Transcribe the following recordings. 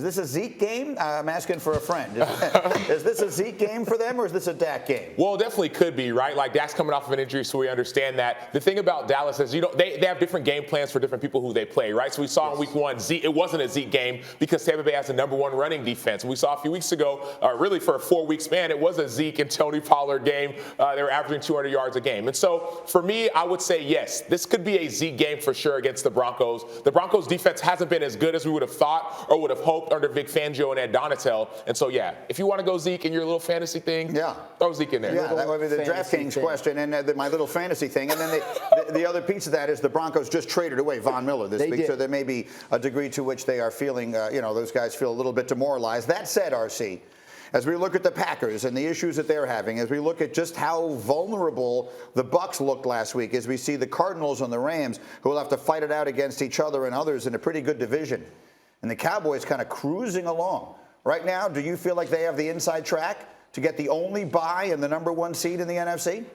this a Zeke game? I'm asking for a friend. Is this a Zeke game for them, or is this a Dak game? Well, it definitely could be, right? Like, Dak's coming off of an injury, so we understand that. The thing about Dallas is, they have different game plans for different people who they play, right? So we saw in week 1, Zeke, it wasn't a Zeke game because Tampa Bay has the #1 running defense. And we saw a few weeks ago, really for a 4-week span, it was a Zeke and Tony Pollard game. They were averaging 200 yards a game. And so for me, I would say yes, this could be a Zeke game for sure against the Broncos. The Broncos defense hasn't been as good as we would have thought or would have hoped under Vic Fangio and Ed Donatel. And so, yeah, if you want to go Zeke in your little fantasy thing, throw Zeke in there. Yeah, that would be the DraftKings question and my little fantasy thing. And then the other piece of that is the Broncos just traded away Von Miller this week, so there may be a degree to which they are feeling, those guys feel a little bit demoralized. That said, RC, as we look at the Packers and the issues that they're having, as we look at just how vulnerable the Bucs looked last week, as we see the Cardinals and the Rams who will have to fight it out against each other and others in a pretty good division, and the Cowboys kind of cruising along. Right now, do you feel like they have the inside track to get the only bye and the #1 seed in the NFC?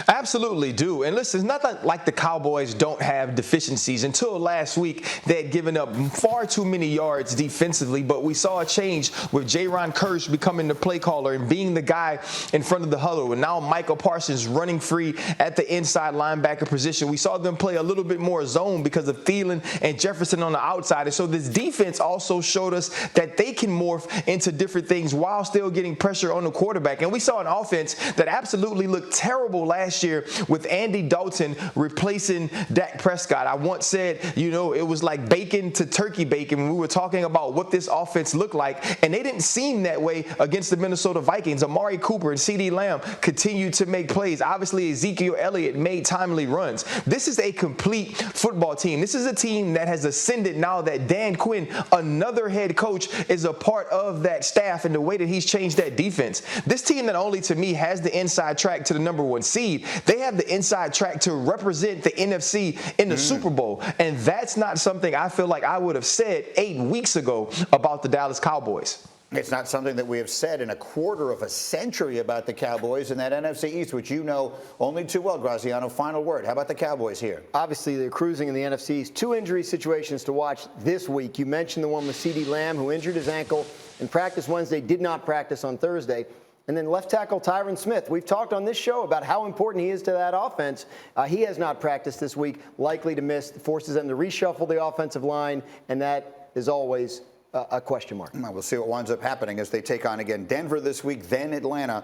I absolutely do. And listen, it's not like the Cowboys don't have deficiencies. Until last week, they had given up far too many yards defensively, but we saw a change with Jaron Kearse becoming the play caller and being the guy in front of the huddle. And now Michael Parsons running free at the inside linebacker position. We saw them play a little bit more zone because of Thielen and Jefferson on the outside. And so this defense also showed us that they can morph into different things while still getting pressure on the quarterback. And we saw an offense that absolutely looked terrible last year with Andy Dalton replacing Dak Prescott. I once said, it was like bacon to turkey bacon when we were talking about what this offense looked like, and they didn't seem that way against the Minnesota Vikings. Amari Cooper and CeeDee Lamb continued to make plays. Obviously, Ezekiel Elliott made timely runs. This is a complete football team. This is a team that has ascended now that Dan Quinn, another head coach, is a part of that staff and the way that he's changed that defense. This team not only, to me, has the inside track to the #1 seed, they have the inside track to represent the NFC in the Super Bowl. And that's not something I feel like I would have said 8 weeks ago about the Dallas Cowboys. It's not something that we have said in a quarter of a century about the Cowboys in that NFC East, which you know only too well. Graziano, final word. How about the Cowboys here? Obviously, they're cruising in the NFC East. 2 injury situations to watch this week. You mentioned the one with CeeDee Lamb, who injured his ankle in practice Wednesday, did not practice on Thursday. And then left tackle Tyron Smith. We've talked on this show about how important he is to that offense. He has not practiced this week, likely to miss. Forces them to reshuffle the offensive line, and that is always a question mark. Well, we'll see what winds up happening as they take on again Denver this week, then Atlanta.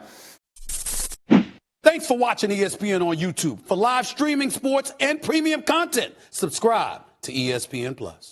Thanks for watching ESPN on YouTube. For live streaming, sports, and premium content, subscribe to ESPN+.